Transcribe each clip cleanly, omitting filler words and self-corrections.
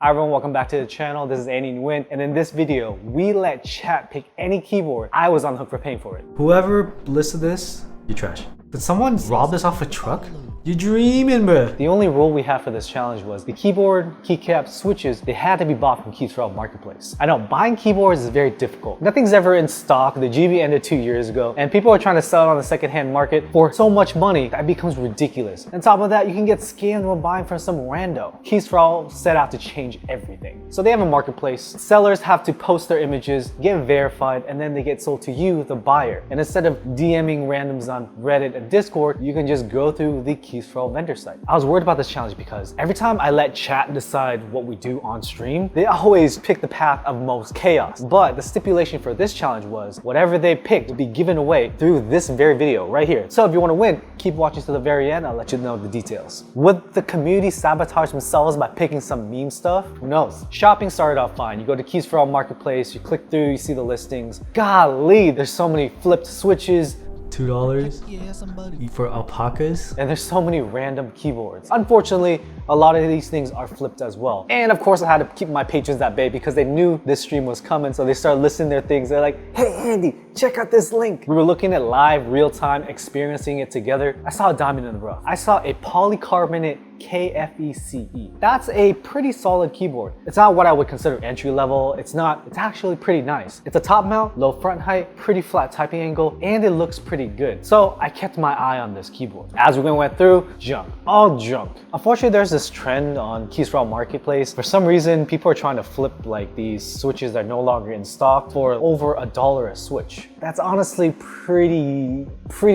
Hi everyone, welcome back to the channel. This is Andy Nguyen, and in this video, we let chat pick any keyboard. I was on the hook for paying for it. Whoever listed this, you're trash. Did someone rob this off a truck? You're dreaming, bruh. The only rule we had for this challenge was the keyboard, keycaps, switches, they had to be bought from Keys Marketplace. I know, buying keyboards is very difficult. Nothing's ever in stock. The GB ended 2 years ago, and people are trying to sell it on the secondhand market for so much money that becomes ridiculous. On top of that, you can get scammed when buying from some rando. Keys set out to change everything. So they have a marketplace. Sellers have to post their images, get verified, and then they get sold to you, the buyer. And instead of DMing randoms on Reddit and Discord, you can just go through the Keys vendor site. I was worried about this challenge because every time I let chat decide what we do on stream, they always pick the path of most chaos. But the stipulation for this challenge was whatever they picked would be given away through this very video right here. So if you want to win, keep watching to the very end. I'll let you know the details. Would the community sabotage themselves by picking some meme stuff? Who knows? Shopping started off fine. You go to Keys for All Marketplace, you click through, you see the listings. Golly, there's so many flipped switches. $2 for alpacas, and there's so many random keyboards. Unfortunately, a lot of these things are flipped as well. And of course, I had to keep my patrons at bay because they knew this stream was coming, so they started listing their things. They're like, hey Andy, check out this link. We were looking at live, real-time, experiencing it together. I saw a diamond in the rough. I saw a polycarbonate KFECE. That's a pretty solid keyboard. It's not what I would consider entry level. It's actually pretty nice. It's a top mount, low front height, pretty flat typing angle, and it looks pretty good. So I kept my eye on this keyboard. As we went through, junk, all junk. Unfortunately, there's this trend on Keys Marketplace. For some reason, people are trying to flip like these switches that are no longer in stock for over $1 a switch. That's honestly pretty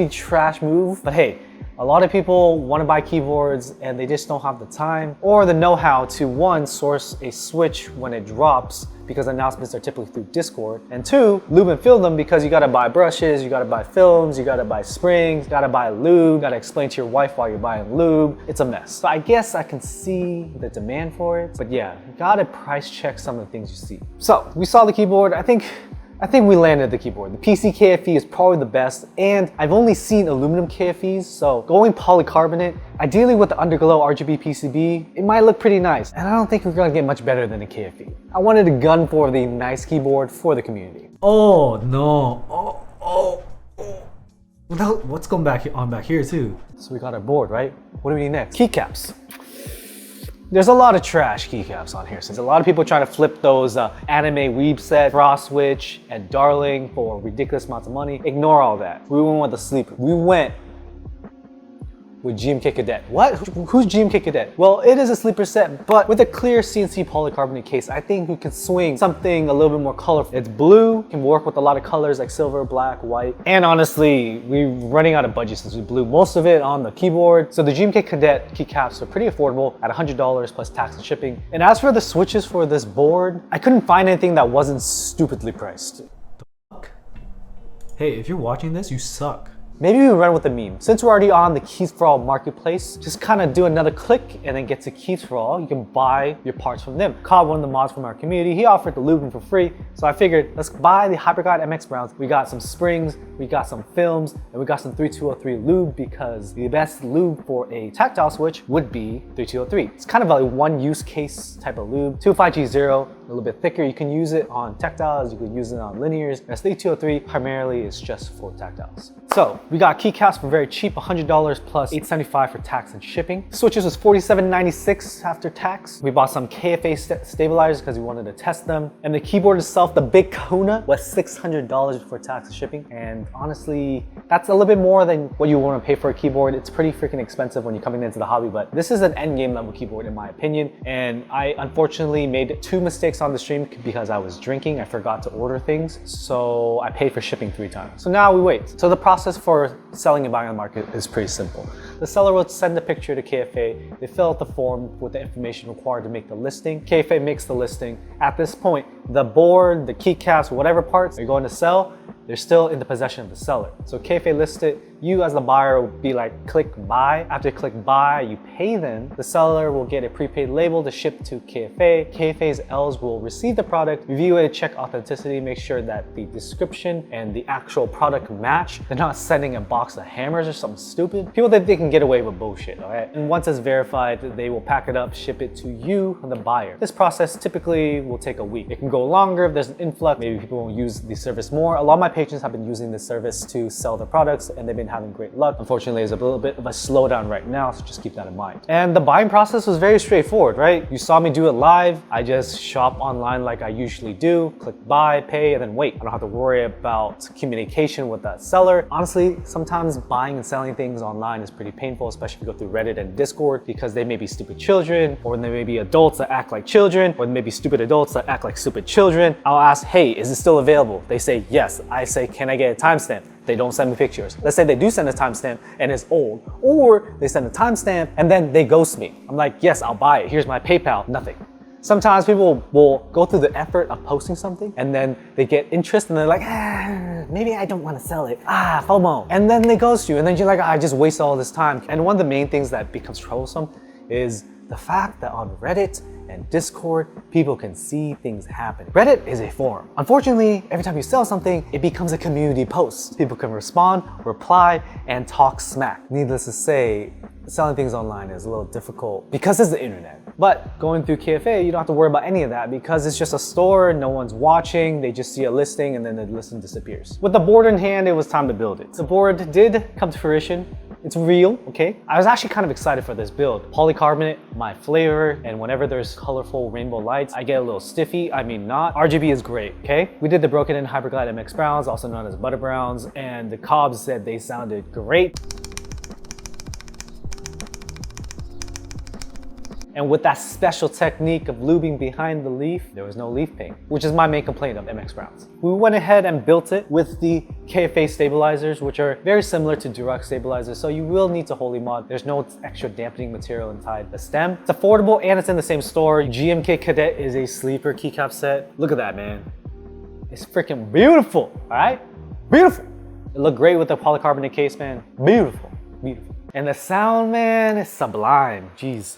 trash move, but hey, a lot of people want to buy keyboards and they just don't have the time or the know-how to, one, source a switch when it drops because announcements are typically through Discord, and two, lube and fill them because you gotta buy brushes, you gotta buy films, you gotta buy springs, you gotta buy lube, you gotta explain to your wife why you're buying lube. It's a mess. So I guess I can see the demand for it, but yeah, you gotta price check some of the things you see. So we saw the keyboard. I think we landed the keyboard. The PC KFE is probably the best, and I've only seen aluminum KFEs, so going polycarbonate, ideally with the underglow RGB PCB, it might look pretty nice. And I don't think we're gonna get much better than a KFE. I wanted to gun for the nice keyboard for the community. Oh no, what's going back here too? So we got our board, right? What do we need next? Keycaps. There's a lot of trash keycaps on here since a lot of people are trying to flip those anime weeb set, Frost Switch, and Darling for ridiculous amounts of money. Ignore all that. We went with the sleeper. We went with GMK Cadet. What? Who's GMK Cadet? Well, it is a sleeper set, but with a clear CNC polycarbonate case, I think we can swing something a little bit more colorful. It's blue, can work with a lot of colors like silver, black, white. And honestly, we're running out of budget since we blew most of it on the keyboard. So the GMK Cadet keycaps are pretty affordable at $100 plus tax and shipping. And as for the switches for this board, I couldn't find anything that wasn't stupidly priced. Hey, if you're watching this, you suck. Maybe we run with a meme. Since we're already on the Keys for All marketplace, just kind of do another click and then get to Keys for All. You can buy your parts from them. Caught one of the mods from our community. He offered the lubing for free. So I figured, let's buy the HyperGuide MX Browns. We got some springs, we got some films, and we got some 3203 lube because the best lube for a tactile switch would be 3203. It's kind of a one use case type of lube. 25G0, a little bit thicker. You can use it on tactiles, you can use it on linears. And 3203 primarily is just for tactiles. So we got keycaps for very cheap, $100 plus $875 for tax and shipping. Switches was $47.96 after tax. We bought some KFA stabilizers because we wanted to test them. And the keyboard itself, the big kahuna, was $600 for tax and shipping. And honestly, that's a little bit more than what you want to pay for a keyboard. It's pretty freaking expensive when you're coming into the hobby, but this is an endgame level keyboard in my opinion. And I unfortunately made 2 mistakes on the stream because I was drinking. I forgot to order things. So I paid for shipping 3 times. So now we wait. So the process for selling and buying on the market is pretty simple. The seller will send a picture to KFA. They fill out the form with the information required to make the listing. KFA makes the listing. At this point, the board, the keycaps, whatever parts you're going to sell, they're still in the possession of the seller. So KFA lists it, you as the buyer will be like, click buy. After you click buy, you pay them. The seller will get a prepaid label to ship to KFA. KFA's Ls will receive the product, review it, check authenticity, make sure that the description and the actual product match. They're not sending a box of hammers or something stupid. People think they can get away with bullshit, all right? And once it's verified, they will pack it up, ship it to you, the buyer. This process typically will take a week. It can go longer if there's an influx. Maybe people will use the service more. A lot of my patrons have been using this service to sell their products and they've been having great luck. Unfortunately, there's a little bit of a slowdown right now, so just keep that in mind. And the buying process was very straightforward, right? You saw me do it live. I just shop online like I usually do, click buy, pay, and then wait. I don't have to worry about communication with that seller. Honestly, sometimes buying and selling things online is pretty painful, especially if you go through Reddit and Discord, because they may be stupid children, or they may be adults that act like children, or maybe stupid adults that act like stupid children. I'll ask, hey, is it still available? They say yes. I say, can I get a timestamp? They don't send me pictures. Let's say they do send a timestamp and it's old, or they send a timestamp and then they ghost me. I'm like, yes, I'll buy it. Here's my PayPal, nothing. Sometimes people will go through the effort of posting something and then they get interest and they're like, maybe I don't want to sell it. FOMO. And then they ghost you and then you're like, I just wasted all this time. And one of the main things that becomes troublesome is the fact that on Reddit and Discord, people can see things happen. Reddit is a forum. Unfortunately, every time you sell something, it becomes a community post. People can respond, reply, and talk smack. Needless to say, selling things online is a little difficult because it's the internet. But going through KFA, you don't have to worry about any of that because it's just a store, no one's watching, they just see a listing and then the listing disappears. With the board in hand, it was time to build it. The board did come to fruition. It's real, okay? I was actually kind of excited for this build. Polycarbonate, my flavor, and whenever there's colorful rainbow lights, I get a little stiffy, I mean not. RGB is great, okay? We did the broken in Hyperglide MX Browns, also known as Butter Browns, and the Cobbs said they sounded great. And with that special technique of lubing behind the leaf, there was no leaf paint, which is my main complaint of MX Browns. We went ahead and built it with the KFA stabilizers, which are very similar to Durox stabilizers, so you will need to Holy mod. There's no extra dampening material inside the stem. It's affordable and it's in the same store. GMK Cadet is a sleeper keycap set. Look at that, man. It's freaking beautiful, all right? Beautiful. It looked great with the polycarbonate case, man. Beautiful, beautiful. And the sound, man, is sublime, jeez.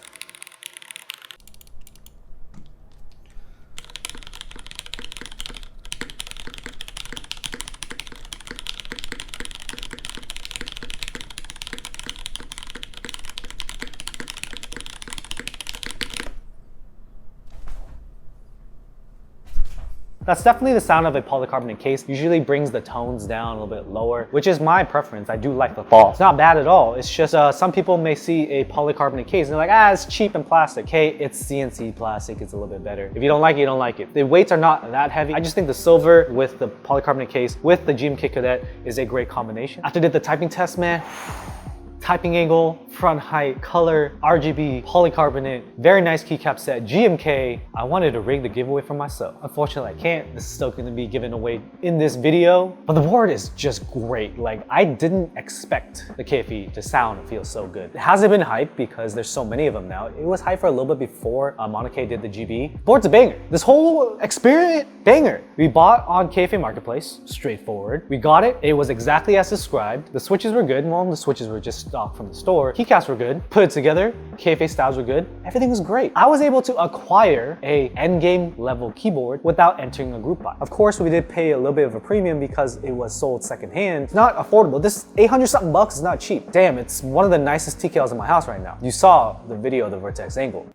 That's definitely the sound of a polycarbonate case. Usually brings the tones down a little bit lower, which is my preference. I do like the fall. It's not bad at all. It's just some people may see a polycarbonate case and they're like, it's cheap and plastic. Okay, it's CNC plastic. It's a little bit better. If you don't like it, you don't like it. The weights are not that heavy. I just think the silver with the polycarbonate case with the GMK Cadet is a great combination. After I did the typing test, man, typing angle, front height, color, RGB, polycarbonate, very nice keycap set, GMK. I wanted to rig the giveaway for myself. Unfortunately, I can't. This is still gonna be given away in this video, but the board is just great. Like, I didn't expect the KFE to sound and feel so good. It hasn't been hyped because there's so many of them now. It was hyped for a little bit before Monoke did the GB. Board's a banger. This whole experience, banger. We bought on KFA Marketplace, straightforward. We got it. It was exactly as described. The switches were good. Well, the switches were just stock from the store. Keycaps were good. Put it together. KFA styles were good. Everything was great. I was able to acquire a Endgame level keyboard without entering a group buy. Of course, we did pay a little bit of a premium because it was sold secondhand. It's not affordable. This 800 something bucks is not cheap. Damn, it's one of the nicest TKLs in my house right now. You saw the video of the Vertex angle.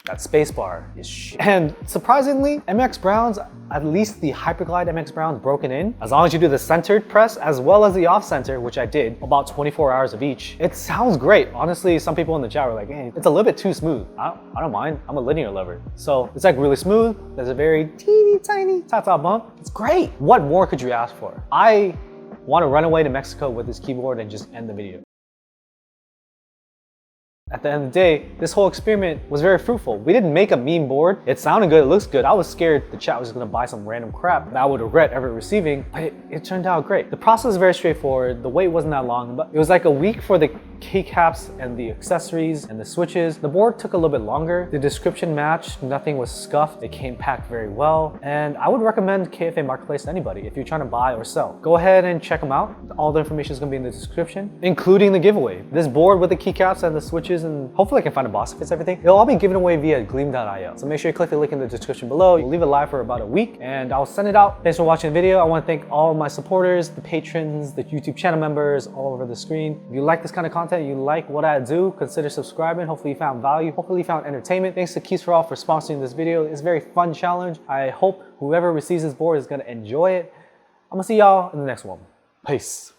That spacebar is shit. And surprisingly, MX Browns, at least the Hyperglide MX Browns broken in, as long as you do the centered press as well as the off center, which I did, about 24 hours of each, it sounds great. Honestly, some people in the chat were like, hey, it's a little bit too smooth. I don't mind. I'm a linear lover. So it's like really smooth. There's a very teeny tiny ta-ta bump. It's great. What more could you ask for? I want to run away to Mexico with this keyboard and just end the video. At the end of the day, this whole experiment was very fruitful. We didn't make a meme board. It sounded good, it looks good. I was scared the chat was just gonna buy some random crap that I would regret ever receiving, but it turned out great. The process is very straightforward. The wait wasn't that long, but it was like a week for the keycaps and the accessories and the switches. The board took a little bit longer. The description matched, nothing was scuffed. It came packed very well. And I would recommend KFA Marketplace to anybody if you're trying to buy or sell. Go ahead and check them out. All the information is gonna be in the description, including the giveaway. This board with the keycaps and the switches, and hopefully I can find a box that fits everything. It'll all be given away via gleam.io. So make sure you click the link in the description below. We'll leave it live for about a week and I'll send it out. Thanks for watching the video. I wanna thank all of my supporters, the patrons, the YouTube channel members all over the screen. If you like this kind of content, you like what I do, consider subscribing. Hopefully you found value. Hopefully you found entertainment. Thanks to Keys for All for sponsoring this video. It's a very fun challenge. I hope whoever receives this board is gonna enjoy it. I'm gonna see y'all in the next one. Peace.